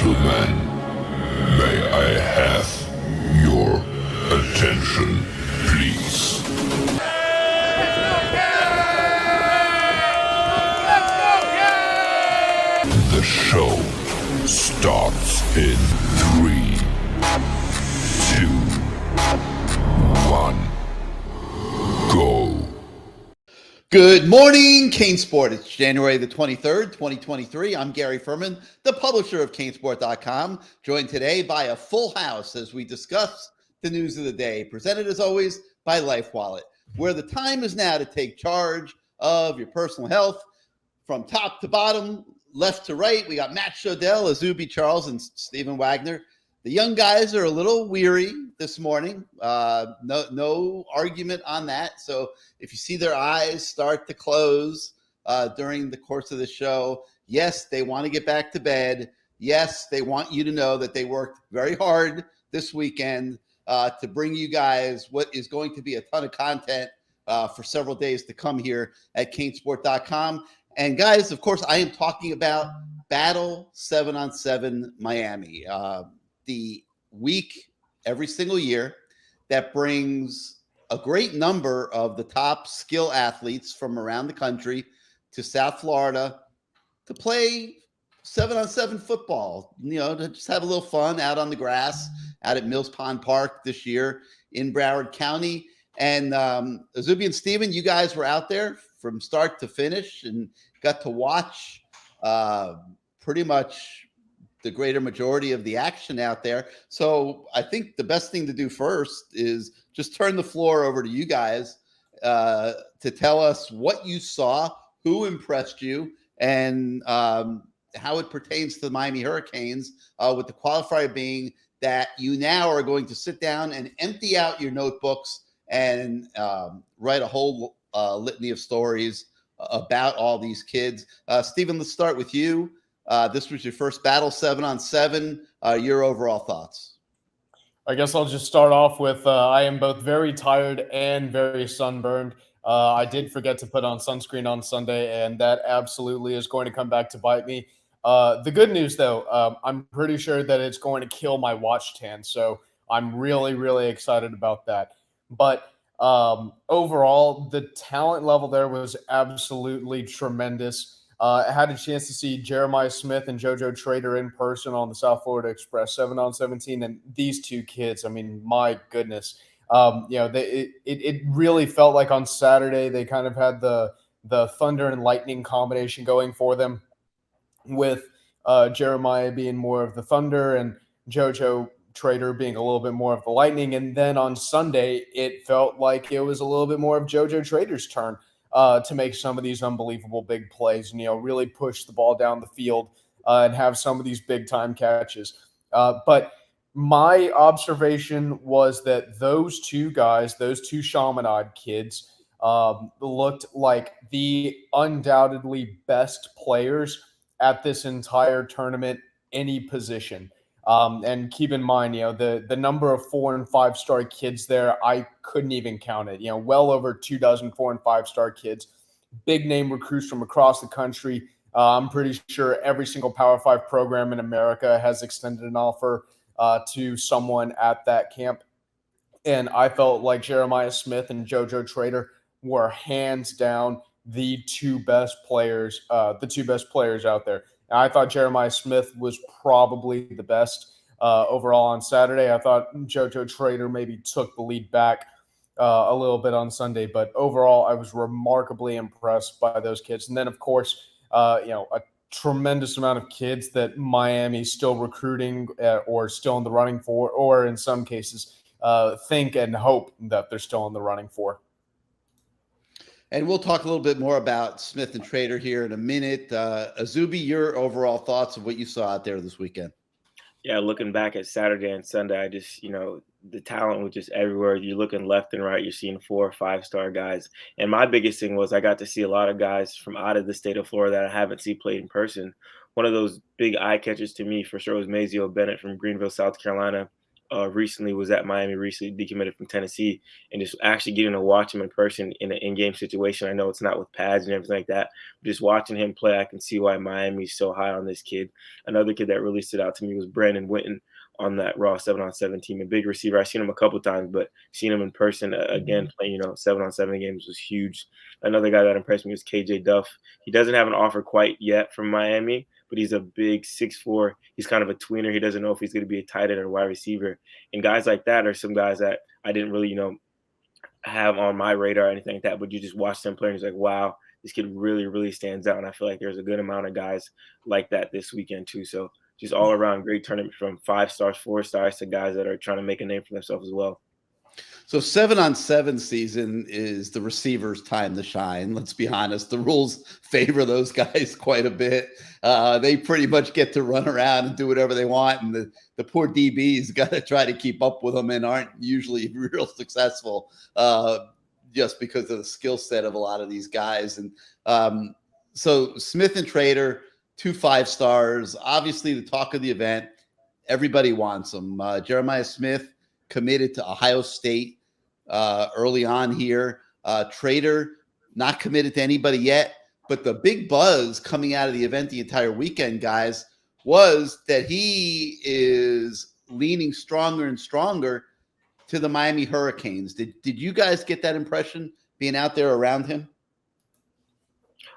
Gentlemen, may I have your attention, please? The show starts in 3, 2, 1, go. Good morning, CaneSport. It's January the 23rd, 2023. I'm Gary Ferman, the publisher of CaneSport.com, joined today by a full house as we discuss the news of the day, presented as always by LifeWallet, where the time is now to take charge of your personal health from top to bottom, left to right. We got Matt Shodell, Azubi Charles, and Stephen Wagner. The young guys are a little weary this morning. No argument on that. So if you see their eyes start to close during the course of the show, yes, they want to get back to bed. Yes, they want you to know that they worked very hard this weekend to bring you guys what is going to be a ton of content for several days to come here at CaneSport.com. And guys, of course, I am talking about Battle 7-on-7 Miami. The week every single year that brings a great number of the top skill athletes from around the country to South Florida to play 7-on-7 football, to just have a little fun out on the grass out at Mills Pond Park this year in Broward County. And Azubi and Steven, you guys were out there from start to finish and got to watch pretty much the greater majority of the action out there. So I think the best thing to do first is just turn the floor over to you guys to tell us what you saw, who impressed you, and how it pertains to the Miami Hurricanes, with the qualifier being that you now are going to sit down and empty out your notebooks and write a whole litany of stories about all these kids. Stephen, let's start with you. This was your first Battle 7-on-7. Your overall thoughts? I guess I'll just start off with I am both very tired and very sunburned. I did forget to put on sunscreen on Sunday, and that absolutely is going to come back to bite me. The good news, though, I'm pretty sure that it's going to kill my watch tan, so I'm really, really excited about that. But overall, the talent level there was absolutely tremendous. I had a chance to see Jeremiah Smith and JoJo Trader in person on the South Florida Express 7-on-17, and these two kids, I mean, my goodness. It really felt like on Saturday they kind of had the thunder and lightning combination going for them, with Jeremiah being more of the thunder and JoJo Trader being a little bit more of the lightning. And then on Sunday, it felt like it was a little bit more of JoJo Trader's turn to make some of these unbelievable big plays and, really push the ball down the field and have some of these big time catches. But my observation was that those two guys, those two Chaminade kids, looked like the undoubtedly best players at this entire tournament, any position. And keep in mind, the number of 4- and 5-star kids there, I couldn't even count it. Well over 24 4- and 5-star kids, big name recruits from across the country. I'm pretty sure every single Power 5 program in America has extended an offer to someone at that camp. And I felt like Jeremiah Smith and JoJo Trader were hands down the two best players out there. I thought Jeremiah Smith was probably the best overall on Saturday. I thought JoJo Trader maybe took the lead back a little bit on Sunday, but overall I was remarkably impressed by those kids. And then, of course, a tremendous amount of kids that Miami's still recruiting or still in the running for, or in some cases think and hope that they're still in the running for. And we'll talk a little bit more about Smith and Trader here in a minute. Azubi, your overall thoughts of what you saw out there this weekend? Yeah, looking back at Saturday and Sunday, I just, the talent was just everywhere. You're looking left and right, you're seeing 4- or 5-star guys. And my biggest thing was I got to see a lot of guys from out of the state of Florida that I haven't seen played in person. One of those big eye catchers to me for sure was Mazio Bennett from Greenville, South Carolina. recently was at Miami, recently decommitted from Tennessee, and just actually getting to watch him in person in an in-game situation. I know it's not with pads and everything like that, but just watching him play, I can see why Miami's so high on this kid. Another kid that really stood out to me was Brandon Witten on that Raw 7-on-7 team, a big receiver. I've seen him a couple times, but seeing him in person again playing, 7-on-7 games was huge. Another guy that impressed me was KJ Duff. He doesn't have an offer quite yet from Miami, but he's a big 6'4". He's kind of a tweener. He doesn't know if he's going to be a tight end or a wide receiver. And guys like that are some guys that I didn't really, have on my radar or anything like that, but you just watch them play and it's like, wow, this kid really, really stands out. And I feel like there's a good amount of guys like that this weekend too. So just all around great tournament from 5 stars, 4 stars to guys that are trying to make a name for themselves as well. So 7-on-7 season is the receivers' time to shine. Let's be honest. The rules favor those guys quite a bit. They pretty much get to run around and do whatever they want. And the poor DBs got to try to keep up with them and aren't usually real successful just because of the skill set of a lot of these guys. And so Smith and Trader, 2 5 stars, obviously the talk of the event. Everybody wants them. Jeremiah Smith committed to Ohio State early on here. Trader not committed to anybody yet, but the big buzz coming out of the event the entire weekend, guys, was that he is leaning stronger and stronger to the Miami Hurricanes. Did you guys get that impression being out there around him?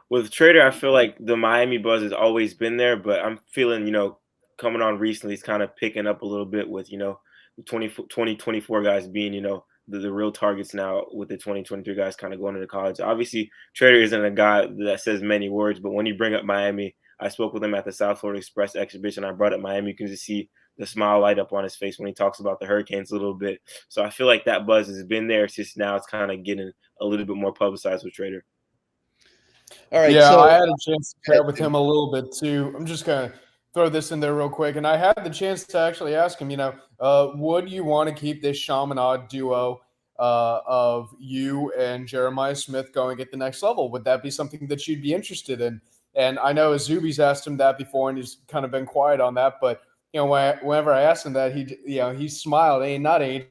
With Trader, I feel like the Miami buzz has always been there, but I'm feeling, coming on recently, he's kind of picking up a little bit with, 2024 guys being, the real targets now with the 2023 guys kind of going into college. Obviously, Trader isn't a guy that says many words, but when you bring up Miami, I spoke with him at the South Florida Express exhibition. I brought up Miami. You can just see the smile light up on his face when he talks about the Hurricanes a little bit. So I feel like that buzz has been there. It's just now it's kind of getting a little bit more publicized with Trader. All right. Yeah, so I had a chance to chat with him a little bit too. I'm just going to throw this in there real quick. And I had the chance to actually ask him, would you want to keep this Chaminade duo of you and Jeremiah Smith going at the next level? Would that be something that you'd be interested in? And I know Azubi's asked him that before, and he's kind of been quiet on that. But whenever I asked him that, he smiled, he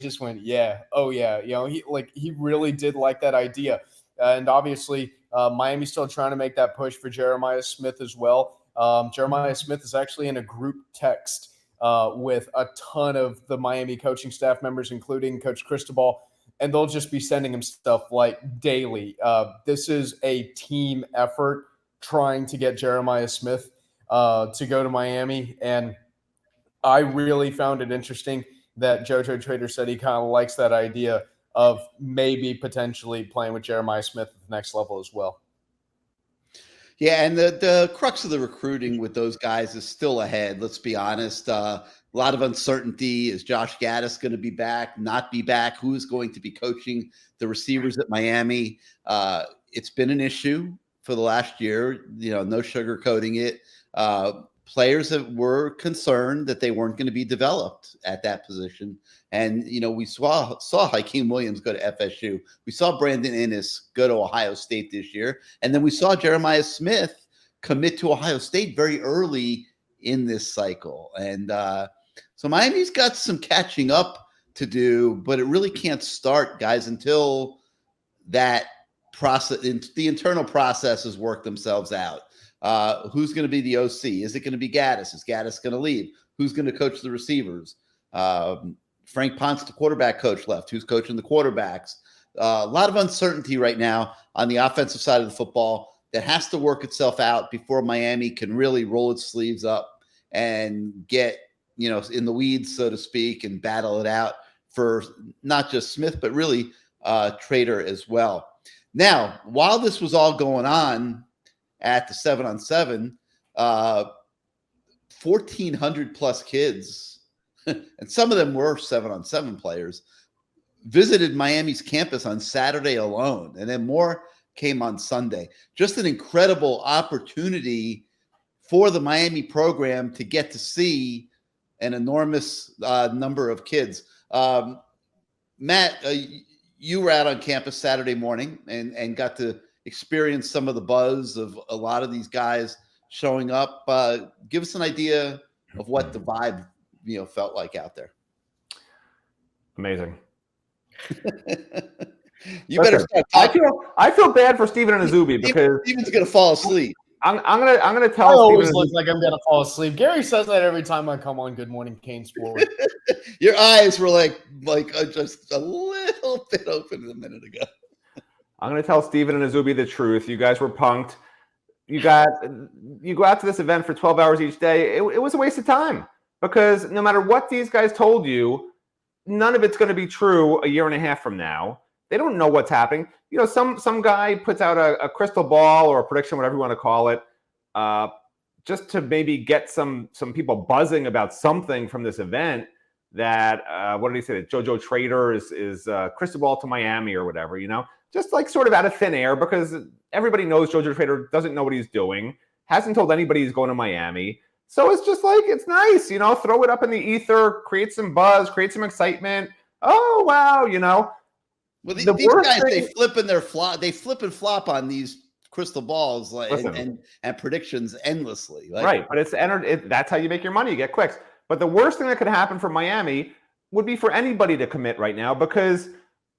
just went, yeah, oh yeah, he really did like that idea. And obviously, Miami's still trying to make that push for Jeremiah Smith as well. Jeremiah Smith is actually in a group text with a ton of the Miami coaching staff members, including Coach Cristobal, and they'll just be sending him stuff like daily. This is a team effort trying to get Jeremiah Smith to go to Miami, and I really found it interesting that JoJo Trader said he kind of likes that idea of maybe potentially playing with Jeremiah Smith at the next level as well. Yeah, and the crux of the recruiting with those guys is still ahead. Let's be honest. A lot of uncertainty. Is Josh Gaddis going to be back, not be back? Who is going to be coaching the receivers at Miami? It's been an issue for the last year, no sugarcoating it. Players that were concerned that they weren't going to be developed at that position. And, we saw Hakeem Williams go to FSU. We saw Brandon Innes go to Ohio State this year. And then we saw Jeremiah Smith commit to Ohio State very early in this cycle. And so Miami's got some catching up to do, but it really can't start, guys, until that process, the internal processes work themselves out. Who's going to be the OC? Is it going to be Gaddis? Is Gaddis going to leave? Who's going to coach the receivers? Frank Ponce, the quarterback coach, left. Who's coaching the quarterbacks? A lot of uncertainty right now on the offensive side of the football that has to work itself out before Miami can really roll its sleeves up and get, in the weeds, so to speak, and battle it out for not just Smith, but really Trader as well. Now, while this was all going on at the 7-on-7, 1,400 plus kids, and some of them were 7-on-7 players, visited Miami's campus on Saturday alone, and then more came on Sunday. Just an incredible opportunity for the Miami program to get to see an enormous number of kids. Matt, you were out on campus Saturday morning and got to experience some of the buzz of a lot of these guys showing up. Give us an idea of what the vibe, felt like out there. Amazing. You better start talking. I feel bad for Steven and Azubi because Steven's gonna fall asleep. I'm gonna I tell always Steven. look like I'm gonna fall asleep. Gary says that every time I come on Good Morning CaneSport. Your eyes were like just a little bit open a minute ago. I'm gonna tell Steven and Azubi the truth. You guys were punked. You go out to this event for 12 hours each day. It was a waste of time because no matter what these guys told you, none of it's going to be true a year and a half from now. They don't know what's happening. You know, some guy puts out a crystal ball or a prediction, whatever you want to call it, just to maybe get some people buzzing about something from this event. That what did he say? That JoJo Trader is crystal ball to Miami or whatever. You know, just like sort of out of thin air because everybody knows JoJo Trader doesn't know what he's doing. Hasn't told anybody he's going to Miami. So it's just like, it's nice, you know, throw it up in the ether, create some buzz, create some excitement. Oh, wow, you know. Well, these guys, they flip and flop on these crystal balls and predictions endlessly. Right, but that's how you make your money. You get clicks. But the worst thing that could happen for Miami would be for anybody to commit right now because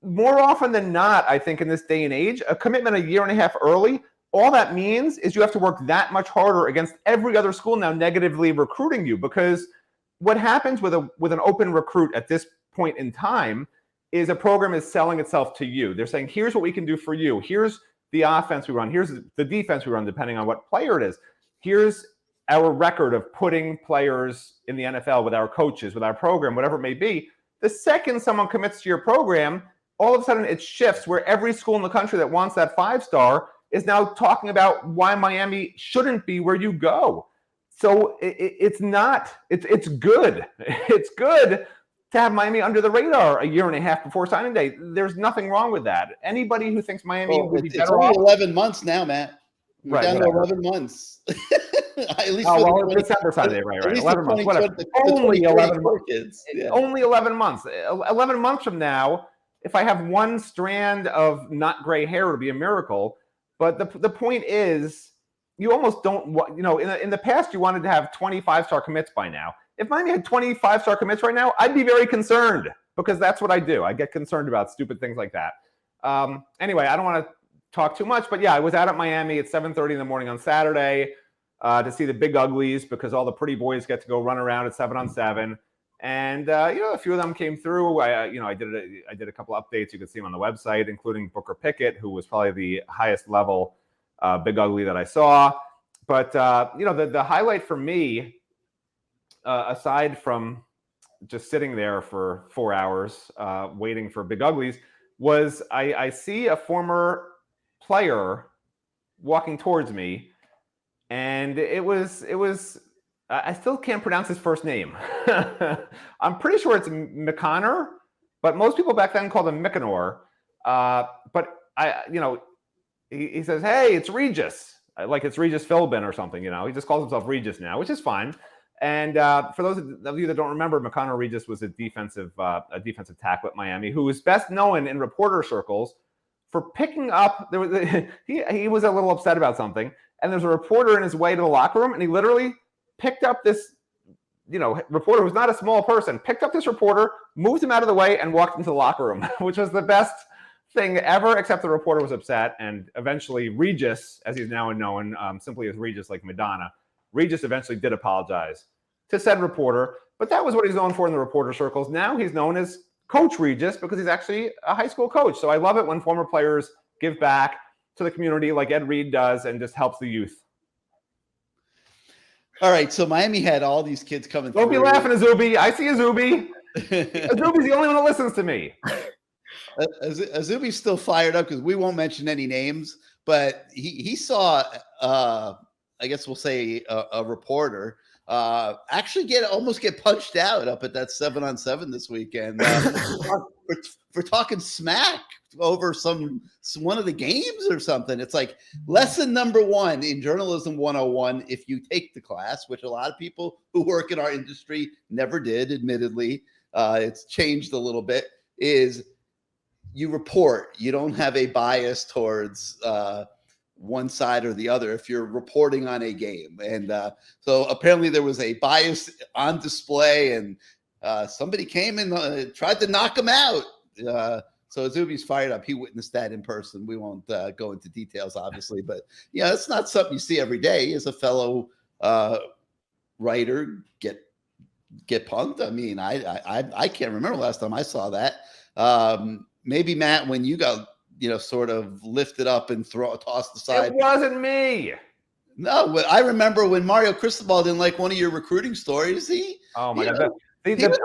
more often than not, I think in this day and age, a commitment a year and a half early, all that means is you have to work that much harder against every other school now negatively recruiting you because what happens with an open recruit at this point in time is a program is selling itself to you. They're saying, here's what we can do for you. Here's the offense we run. Here's the defense we run, depending on what player it is. Here's our record of putting players in the NFL with our coaches, with our program, whatever it may be. The second someone commits to your program, all of a sudden it shifts where every school in the country that wants that 5-star is now talking about why Miami shouldn't be where you go. So it's good. It's good to have Miami under the radar a year and a half before signing day. There's nothing wrong with that. Anybody who thinks Miami would be better off. It's only 11 months now, Matt. We're down to 11 months. At least December Sunday, right? 11 months, whatever. Only 11 months. Yeah. Only 11 months. 11 months from now, if I have one strand of not gray hair, it would be a miracle. But the point is, you almost don't, you know, in the past, you wanted to have 25-star commits by now. If Miami had 25-star commits right now, I'd be very concerned because that's what I do. I get concerned about stupid things like that. Anyway, I don't want to talk too much, but yeah, I was out at Miami at 7:30 in the morning on Saturday to see the big uglies because all the pretty boys get to go run around at 7-on-7. And, you know, a few of them came through. I did a couple updates. You could see them on the website, including Booker Pickett, who was probably the highest level big ugly that I saw. But, you know, the highlight for me, aside from just sitting there for 4 hours waiting for big uglies, was I see a former player walking towards me. And it was I still can't pronounce his first name. I'm pretty sure it's McConnor, but most people back then called him Mykonor. But he says, "Hey, it's Regis," like it's Regis Philbin or something. You know, he just calls himself Regis now, which is fine. And for those of you that don't remember, McConnor Regis was a defensive tackle at Miami, who was best known in reporter circles for picking up. He was a little upset about something, and there's a reporter in his way to the locker room, and he literally picked up this, you know, reporter who's not a small person, picked up this reporter, moved him out of the way, and walked into the locker room, which was the best thing ever, except the reporter was upset. And eventually Regis, as he's now known simply as Regis, like Madonna, Regis eventually did apologize to said reporter, but that was what he's known for in the reporter circles. Now he's known as Coach Regis because he's actually a high school coach. So I love it when former players give back to the community like Ed Reed does and just helps the youth. All right, so Miami had all these kids coming through. Don't be laughing, Azubi. I see Azubi. Azubi's the only one that listens to me. Azubi's still fired up because we won't mention any names, but he saw, I guess we'll say a reporter actually almost get punched out up at that 7-on-7 this weekend for talking smack over one of the games or something. It's like lesson number 1 in journalism 101, if you take the class, which a lot of people who work in our industry never did, admittedly. It's changed a little bit, is you report. You don't have a bias towards one side or the other if you're reporting on a game. And so apparently there was a bias on display, and somebody came and tried to knock him out. So Azubi's fired up. He witnessed that in person. We won't go into details, obviously, but yeah, it's not something you see every day as a fellow writer get punked. I mean, I can't remember last time I saw that. Maybe Matt, when you got sort of lifted up and tossed aside. It wasn't me. No, I remember when Mario Cristobal didn't like one of your recruiting stories. Oh my God. He was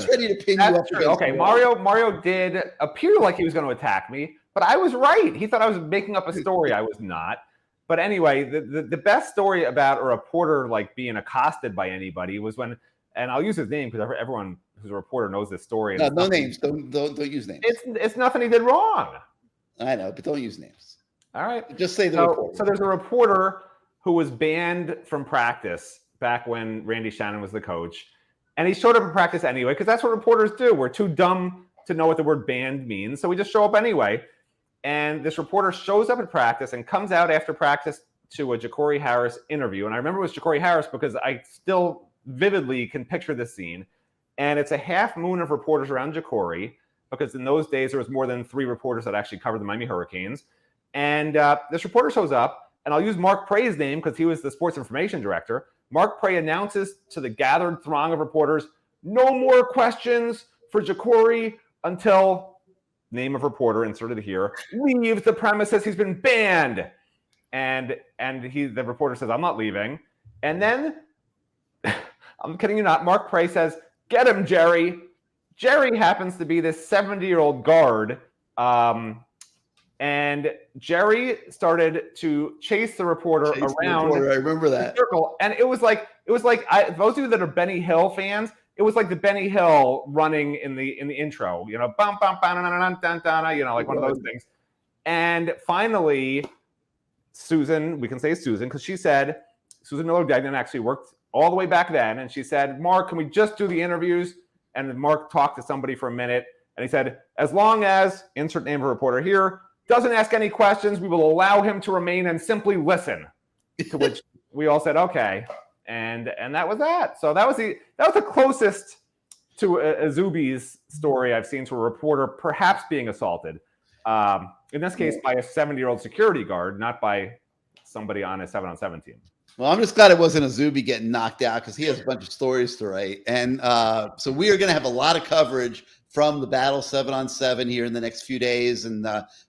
ready to pin you up. Okay, Mario did appear like he was going to attack me, but I was right. He thought I was making up a story. I was not. But anyway, the best story about a reporter like being accosted by anybody was when, and I'll use his name because everyone who's a reporter knows this story. No names. Don't use names. It's nothing he did wrong. I know, but don't use names. All right. Just say the reporter. So there's a reporter who was banned from practice back when Randy Shannon was the coach. And he showed up in practice anyway, because that's what reporters do. We're too dumb to know what the word banned means. So we just show up anyway. And this reporter shows up at practice and comes out after practice to a Ja'Cory Harris interview. And I remember it was Ja'Cory Harris because I still vividly can picture this scene. And it's a half moon of reporters around Ja'Cory, because in those days there was more than 3 reporters that actually covered the Miami Hurricanes. And this reporter shows up, and I'll use Mark Prey's name because he was the sports information director. Mark Prey announces to the gathered throng of reporters, no more questions for Ja'Cory until, name of reporter inserted here, leaves the premises. He's been banned. And the reporter says, I'm not leaving. And then, I'm kidding you not, Mark Prey says, get him, Jerry. Jerry happens to be this 70-year-old guard. And Jerry started to chase the reporter around. I remember that circle, and it was like those of you that are Benny Hill fans. It was like the Benny Hill running in the intro, bum bum bum dun dun, like one of those things. And finally, Susan, we can say Susan because she said Susan Miller Degnan actually worked all the way back then, and she said, Mark, can we just do the interviews? And Mark talked to somebody for a minute, and he said, as long as insert name of a reporter here. Doesn't ask any questions, we will allow him to remain and simply listen. To which we all said, okay. And that was that. So that was the closest to Azubi's story I've seen to a reporter perhaps being assaulted. In this case, by a 70-year-old security guard, not by somebody on a 7-on-7 team. Well, I'm just glad it wasn't Azubi getting knocked out because he has a bunch of stories to write. And so we are going to have a lot of coverage from the Battle 7-on-7 here in the next few days, and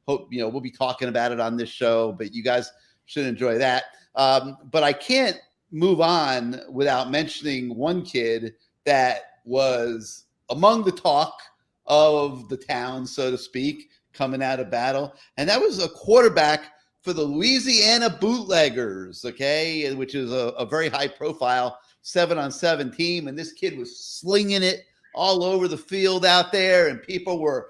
hope we'll be talking about it on this show. But you guys should enjoy that. But I can't move on without mentioning one kid that was among the talk of the town, so to speak, coming out of Battle, and that was a quarterback for the Louisiana Bootleggers, okay, which is a very high-profile 7-on-7 team, and this kid was slinging it all over the field out there, and people were,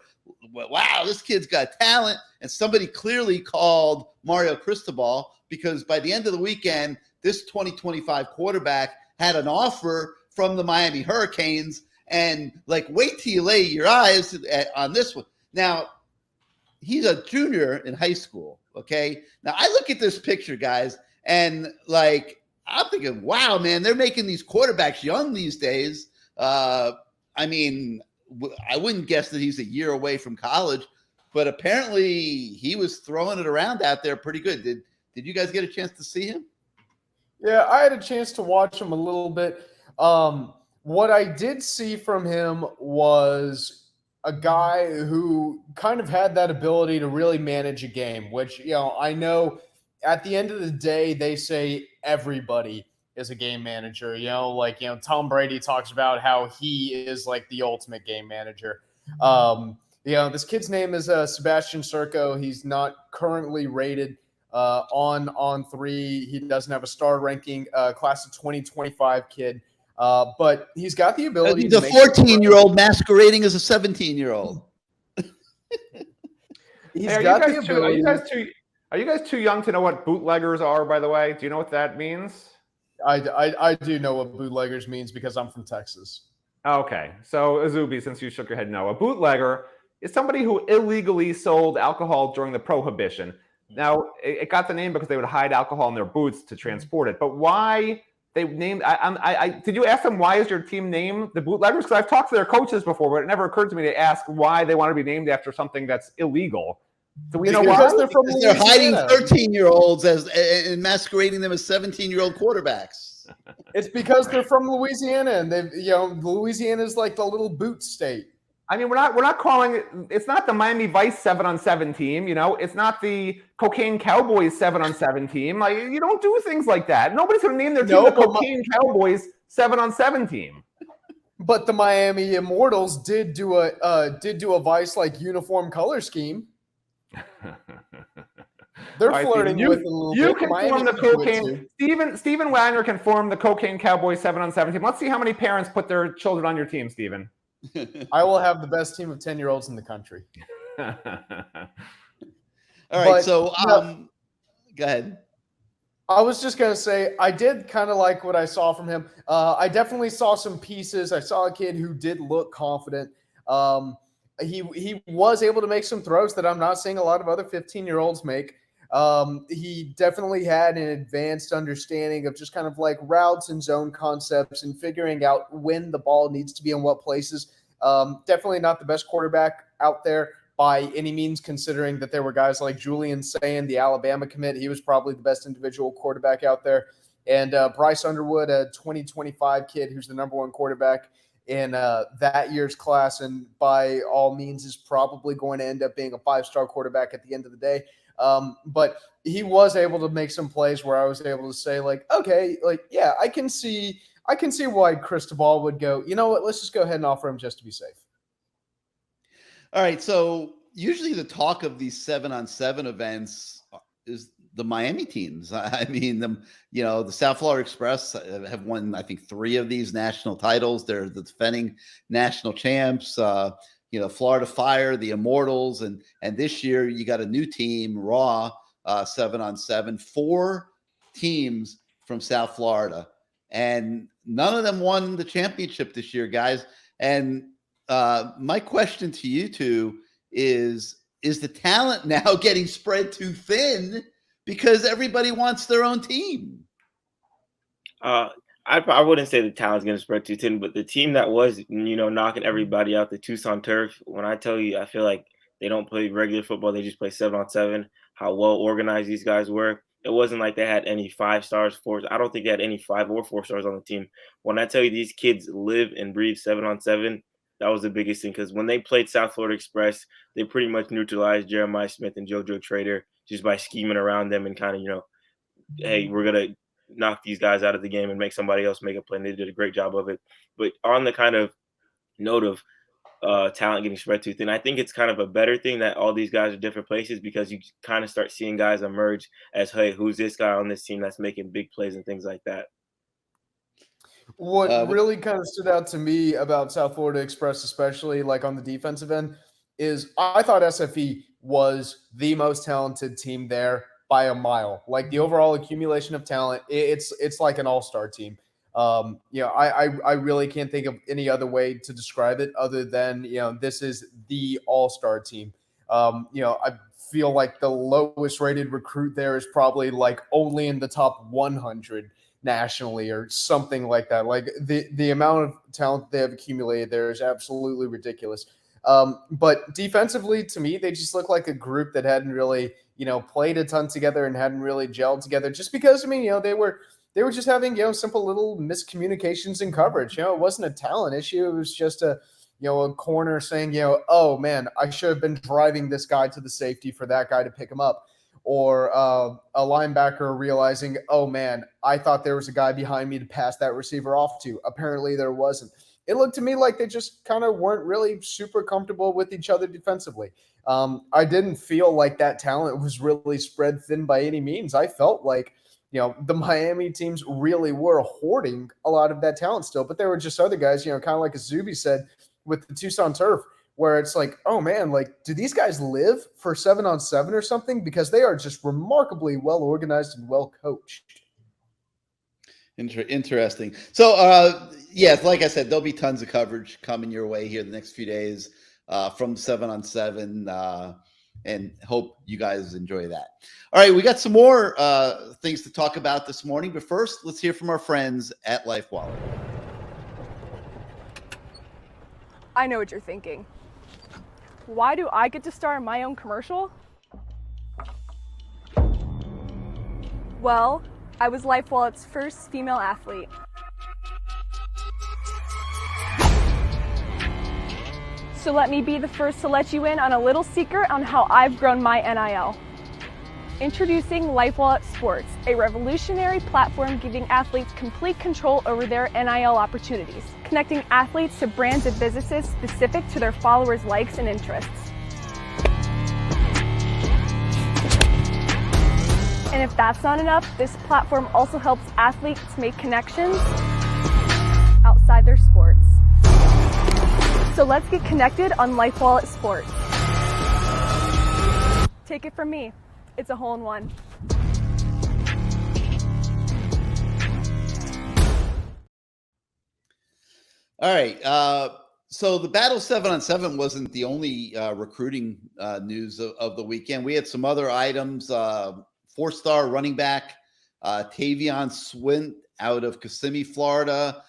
wow, this kid's got talent. And somebody clearly called Mario Cristobal because by the end of the weekend, this 2025 quarterback had an offer from the Miami Hurricanes. And wait till you lay your eyes on this one. Now, he's a junior in high school, okay? Now, I look at this picture, guys, and I'm thinking, wow, man, they're making these quarterbacks young these days. I mean, I wouldn't guess that he's a year away from college, but apparently he was throwing it around out there pretty good. Did you guys get a chance to see him? Yeah, I had a chance to watch him a little bit. What I did see from him was a guy who kind of had that ability to really manage a game, which, I know at the end of the day, they say everybody is a game manager, Tom Brady talks about how he is the ultimate game manager. This kid's name is Sebastian Serco. He's not currently rated on 3. He doesn't have a star ranking, class of 2025 kid. But he's got the ability. He's a 14-year-old masquerading as a 17-year-old. Are you guys too young to know what bootleggers are, by the way? Do you know what that means? I do know what bootleggers means because I'm from Texas. Okay. So, Azubi, since you shook your head no, a bootlegger is somebody who illegally sold alcohol during the Prohibition. Now, it got the name because they would hide alcohol in their boots to transport it. But why They named. Did you ask them why is your team named the Bootleggers? Because I've talked to their coaches before, but it never occurred to me to ask why they want to be named after something that's illegal. Do we know why? They're hiding 13-year-olds and masquerading them as 17-year-old quarterbacks. It's because they're from Louisiana, and Louisiana is like the little boot state. I mean, we're not calling it. It's not the Miami Vice 7-on-7 team. It's not the Cocaine Cowboys 7-on-7 team. Like, you don't do things like that. Nobody's going to name their team the Cocaine Cowboys 7-on-7 team. But the Miami Immortals did do a Vice like uniform color scheme. They're flirting with a little you bit. can form the cocaine. Steven Wagner can form the Cocaine Cowboys 7-on-7 team. Let's see how many parents put their children on your team, Steven. I will have the best team of 10-year-olds in the country. All right, so go ahead. I was just going to say, I did kind of like what I saw from him. I definitely saw some pieces. I saw a kid who did look confident. He was able to make some throws that I'm not seeing a lot of other 15-year-olds make. He definitely had an advanced understanding of just kind of like routes and zone concepts and figuring out when the ball needs to be in what places. Definitely not the best quarterback out there by any means, considering that there were guys like Julian Sayin, the Alabama commit. He was probably the best individual quarterback out there. And Bryce Underwood, a 2025 kid who's the number one quarterback in that year's class, and by all means is probably going to end up being a 5-star quarterback at the end of the day. But he was able to make some plays where I was able to say, like, okay, like, yeah, I can see why Cristobal would go, you know what, let's just go ahead and offer him just to be safe. All right. So usually the talk of these 7-on-7 events is the Miami teams. I mean, the South Florida Express have won, I think, 3 of these national titles. They're the defending national champs. Florida Fire, the Immortals, and this year you got a new team, Raw, 7-on-7, 4 teams from South Florida, and none of them won the championship this year, guys. And my question to you two is the talent now getting spread too thin because everybody wants their own team? I wouldn't say the talent's going to spread too thin, but the team that was, knocking everybody out, the Tucson Turf, when I tell you, I feel like they don't play regular football. They just play 7-on-7, how well organized these guys were. It wasn't like they had any 5 stars, 4. I don't think they had any 5 or 4 stars on the team. When I tell you these kids live and breathe 7-on-7, that was the biggest thing, because when they played South Florida Express, they pretty much neutralized Jeremiah Smith and JoJo Trader just by scheming around them and kind of, hey, we're going to knock these guys out of the game and make somebody else make a play. And they did a great job of it. But on the kind of note of talent getting spread too thin, I think it's kind of a better thing that all these guys are different places, because you kind of start seeing guys emerge as, hey, who's this guy on this team that's making big plays and things like that. What really kind of stood out to me about South Florida Express, especially like on the defensive end, is I thought SFE was the most talented team there by a mile. Like the overall accumulation of talent, it's like an all-star team. I really can't think of any other way to describe it other than, this is the all-star team. I feel like the lowest rated recruit there is probably like only in the top 100 nationally or something like that. Like the amount of talent they have accumulated there is absolutely ridiculous. But defensively, to me, they just look like a group that hadn't really, played a ton together and hadn't really gelled together, just because, they were just having, simple little miscommunications in coverage. It wasn't a talent issue. It was just a corner saying, oh man, I should have been driving this guy to the safety for that guy to pick him up. Or a linebacker realizing, oh man, I thought there was a guy behind me to pass that receiver off to. Apparently there wasn't. It looked to me like they just kind of weren't really super comfortable with each other defensively. I didn't feel like that talent was really spread thin by any means. I felt like, the Miami teams really were hoarding a lot of that talent still, but there were just other guys, kind of like Azubi said with the Tucson Turf, where it's like, oh man, like, do these guys live for 7-on-7 or something? Because they are just remarkably well organized and well coached. Interesting. So, yes, like I said, there'll be tons of coverage coming your way here the next few days from 7-on-7. and hope you guys enjoy that. All right, we got some more things to talk about this morning, but first, let's hear from our friends at Life Wallet. I know what you're thinking. Why do I get to star in my own commercial? Well, I was Life Wallet's first female athlete. So let me be the first to let you in on a little secret on how I've grown my NIL. Introducing Life Wallet Sports, a revolutionary platform giving athletes complete control over their NIL opportunities, connecting athletes to brands and businesses specific to their followers' likes and interests. And if that's not enough, this platform also helps athletes make connections outside their sports. So let's get connected on Life Wallet Sports. Take it from me, it's a hole-in-one. All right. So the Battle 7-on-7 wasn't the only recruiting news of the weekend. We had some other items. Four-star running back Tavion Swint out of Kissimmee, Florida.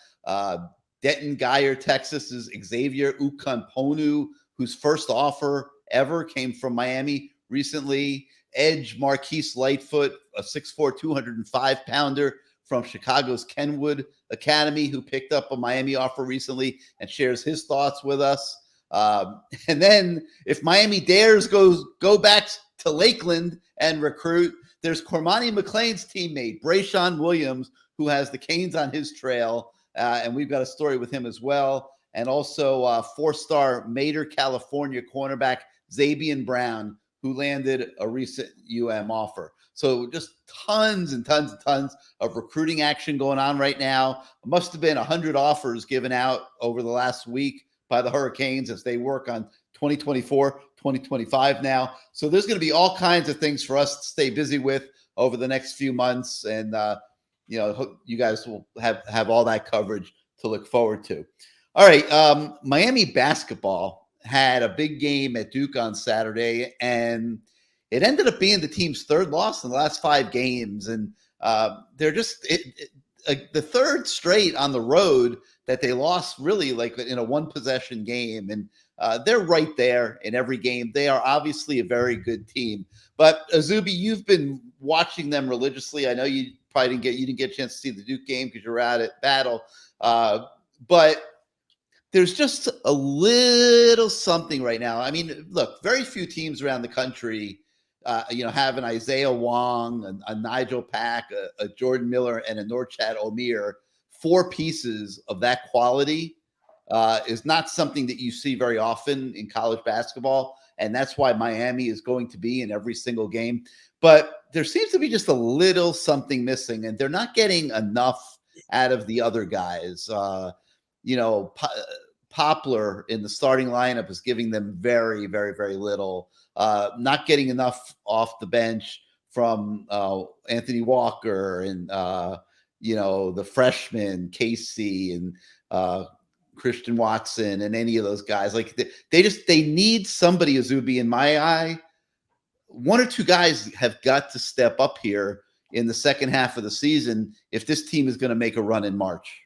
Denton Geyer, Texas is Xavier Ukanponu, whose first offer ever came from Miami recently. Edge Marquise Lightfoot, a 6'4", 205-pounder from Chicago's Kenwood Academy, who picked up a Miami offer recently and shares his thoughts with us. And then if Miami dares go back to Lakeland and recruit, there's Cormani McLean's teammate, Brayshawn Williams, who has the Canes on his trail. And we've got a story with him as well. And also four-star Mater, California cornerback Zabian Brown, who landed a recent offer. So just tons and tons and tons of recruiting action going on right now. It must have been 100 offers given out over the last week by the Hurricanes as they work on 2024, 2025 now. So there's going to be all kinds of things for us to stay busy with over the next few months. And, you guys will have all that coverage to look forward to. All right. Miami basketball had a big game at Duke on Saturday, and it ended up being the team's third loss in the last 5 games. And they're just the third straight on the road that they lost really like in a one-possession game. And they're right there in every game. They are obviously a very good team. But Azubi, you've been watching them religiously. I know you probably didn't get a chance to see the Duke game because you're out at Battle. But there's just a little something right now. I mean, look, very few teams around the country, have an Isaiah Wong, a Nigel Pack, a Jordan Miller, and a Norchad Omier. 4 pieces of that quality is not something that you see very often in college basketball. And that's why Miami is going to be in every single game. But there seems to be just a little something missing, and they're not getting enough out of the other guys. Poplar in the starting lineup is giving them very, very, very little. Not getting enough off the bench from Anthony Walker and, the freshman Casey and Christian Watson and any of those guys. Like they need somebody, Azubi, in my eye. 1 or 2 guys have got to step up here in the second half of the season if this team is going to make a run in March.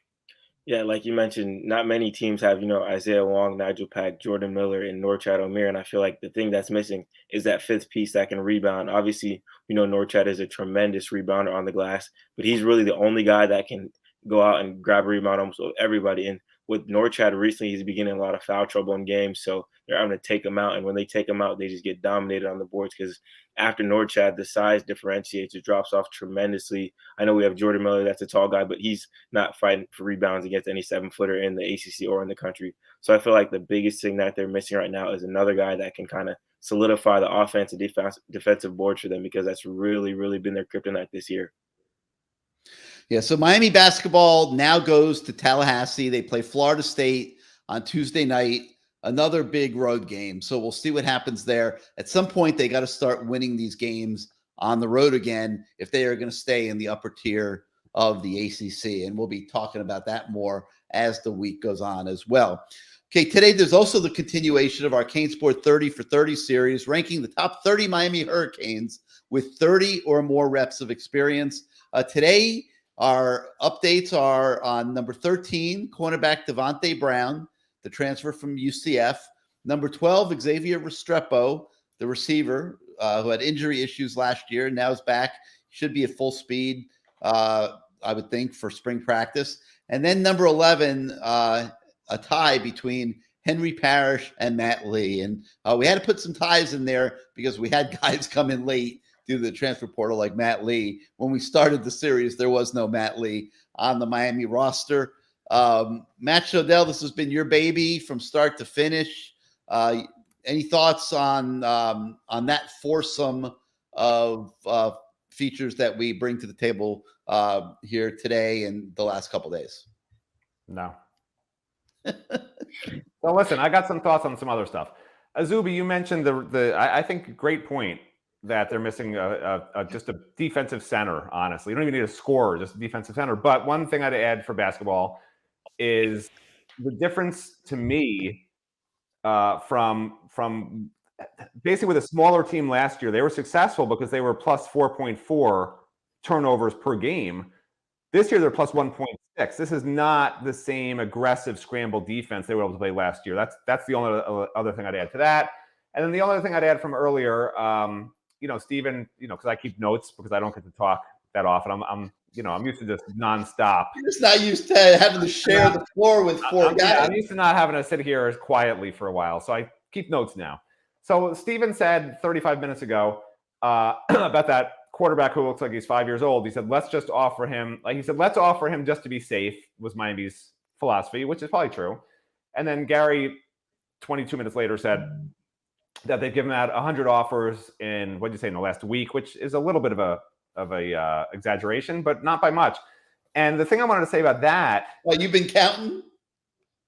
Yeah, like you mentioned, not many teams have, Isaiah Wong, Nigel Pack, Jordan Miller, and Norchad Omier. And I feel like the thing that's missing is that 5th piece that can rebound. Obviously, Norchad is a tremendous rebounder on the glass, but he's really the only guy that can go out and grab a rebound almost everybody. And with Norchad recently, he's beginning a lot of foul trouble in games, so they're having to take him out. And when they take him out, they just get dominated on the boards because after Norchad, the size differentiates. It drops off tremendously. I know we have Jordan Miller, that's a tall guy, but he's not fighting for rebounds against any 7-footer in the ACC or in the country. So I feel like the biggest thing that they're missing right now is another guy that can kind of solidify the offense and defensive board for them, because that's really, really been their kryptonite this year. Yeah, so Miami basketball now goes to Tallahassee. They play Florida State on Tuesday night, another big road game. So we'll see what happens there. At some point, they got to start winning these games on the road again if they are going to stay in the upper tier of the ACC. And we'll be talking about that more as the week goes on as well. Okay, today there's also the continuation of our CaneSport 30 for 30 series, ranking the top 30 Miami Hurricanes with 30 or more reps of experience. Today, our updates are on number 13, cornerback Devontae Brown, the transfer from UCF. Number 12, Xavier Restrepo, the receiver who had injury issues last year, now is back. Should be at full speed, I would think, for spring practice. And then number 11, a tie between Henry Parrish and Matt Lee. And we had to put some ties in there because we had guys come in late due to the transfer portal like Matt Lee. When we started the series, there was no Matt Lee on the Miami roster. Matt Shodell, this has been your baby from start to finish. Any thoughts on that foursome of features that we bring to the table here today and the last couple of days? No. So listen, I got some thoughts on some other stuff. Azubi, you mentioned I think great point that they're missing just a defensive center. Honestly, you don't even need a scorer, just a defensive center. But one thing I'd add for basketball is the difference to me from basically with a smaller team last year. They were successful because they were plus 4.4 turnovers per game. This year, they're plus 1.6. This is not the same aggressive scramble defense they were able to play last year. That's the only other thing I'd add to that. And then the only thing I'd add from earlier, Stephen, because I keep notes because I don't get to talk that often. I'm used to just nonstop. You're just not used to having to share the floor with four guys. I'm used to not having to sit here quietly for a while, so I keep notes now. So Stephen said 35 minutes ago about that quarterback who looks like he's 5 years old. He said, let's offer him just to be safe, was Miami's philosophy, which is probably true. And then Gary, 22 minutes later, said that they've given out 100 offers in the last week, which is a little bit of a exaggeration, but not by much. And the thing I wanted to say about that. Well, you've been counting?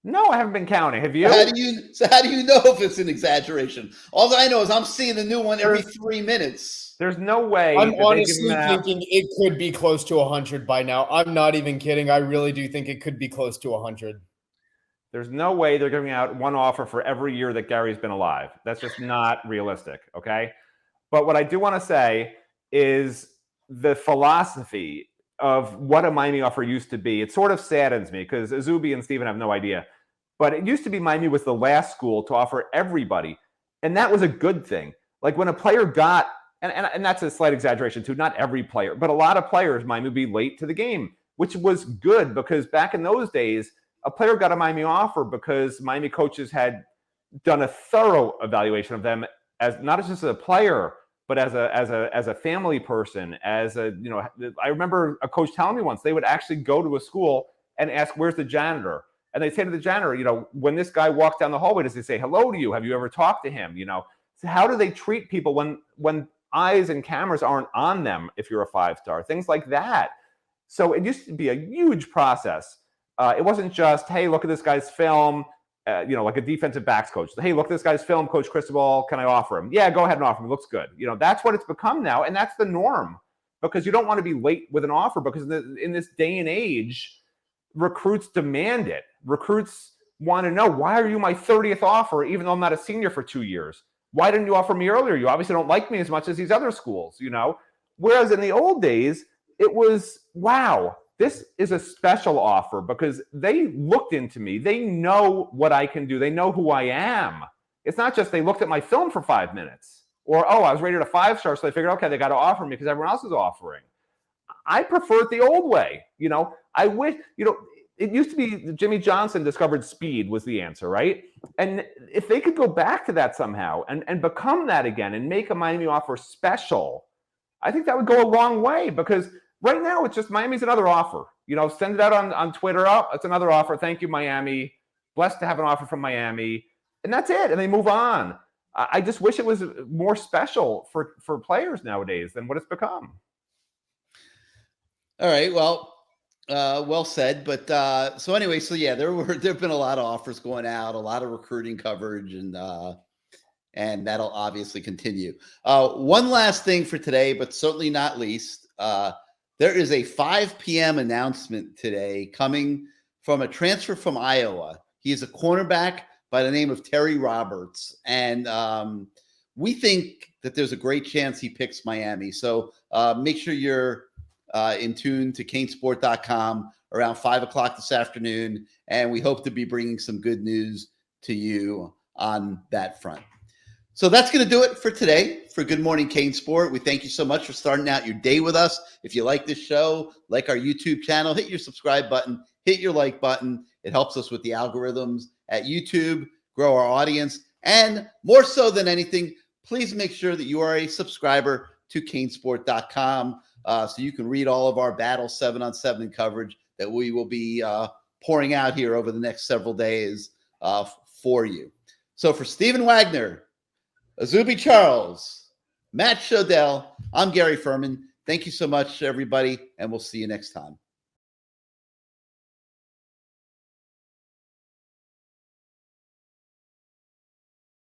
No, I haven't been counting. Have you? How do you know if it's an exaggeration? All I know is I'm seeing a new one every 3 minutes. There's no way. I'm honestly thinking it could be close to 100 by now. I'm not even kidding. I really do think it could be close to 100. There's no way they're giving out one offer for every year that Gary's been alive. That's just not realistic, okay? But what I do want to say is the philosophy of what a Miami offer used to be. It sort of saddens me because Azubi and Steven have no idea. But it used to be Miami was the last school to offer everybody. And that was a good thing. Like when a player got, and that's a slight exaggeration too, not every player, but a lot of players, Miami would be late to the game, which was good because back in those days, a player got a Miami offer because Miami coaches had done a thorough evaluation of them as not just as a player, but as a family person, I remember a coach telling me once they would actually go to a school and ask, where's the janitor? And they say to the janitor, when this guy walks down the hallway, does he say hello to you? Have you ever talked to him? So how do they treat people when eyes and cameras aren't on them if you're a five-star? Things like that. So it used to be a huge process. It wasn't just, hey, look at this guy's film, like a defensive backs coach. Hey, look at this guy's film, Coach Cristobal, can I offer him? Yeah, go ahead and offer him. Looks good. That's what it's become now, and that's the norm because you don't want to be late with an offer because in this day and age, recruits demand it. Recruits want to know, why are you my 30th offer even though I'm not a senior for 2 years? Why didn't you offer me earlier? You obviously don't like me as much as these other schools, Whereas in the old days, it was, wow, this is a special offer because they looked into me. They know what I can do. They know who I am. It's not just they looked at my film for 5 minutes or, I was rated a 5-star, so they figured, okay, they got to offer me because everyone else is offering. I prefer it the old way. I wish, it used to be Jimmy Johnson discovered speed was the answer, right? And if they could go back to that somehow and become that again and make a Miami offer special, I think that would go a long way because right now it's just Miami's another offer. Send it out on Twitter. Oh, it's another offer. Thank you, Miami. Blessed to have an offer from Miami. And that's it. And they move on. I just wish it was more special for players nowadays than what it's become. All right. Well, well said. But so anyway, there've been a lot of offers going out, a lot of recruiting coverage, and that'll obviously continue. One last thing for today, but certainly not least, there is a 5 p.m. announcement today coming from a transfer from Iowa. He is a cornerback by the name of Terry Roberts. And we think that there's a great chance he picks Miami. So make sure you're in tune to CaneSport.com around 5 o'clock this afternoon. And we hope to be bringing some good news to you on that front. So that's going to do it for today for Good Morning CaneSport. We thank you so much for starting out your day with us. If you like this show, like our YouTube channel, hit your subscribe button, hit your like button. It helps us with the algorithms at YouTube, grow our audience, and more so than anything, please make sure that you are a subscriber to CaneSport.com so you can read all of our Battle 7-on-7 coverage that we will be pouring out here over the next several days for you. So for Stephen Wagner, Azubi Charles, Matt Shodell, I'm Gary Ferman. Thank you so much, everybody, and we'll see you next time.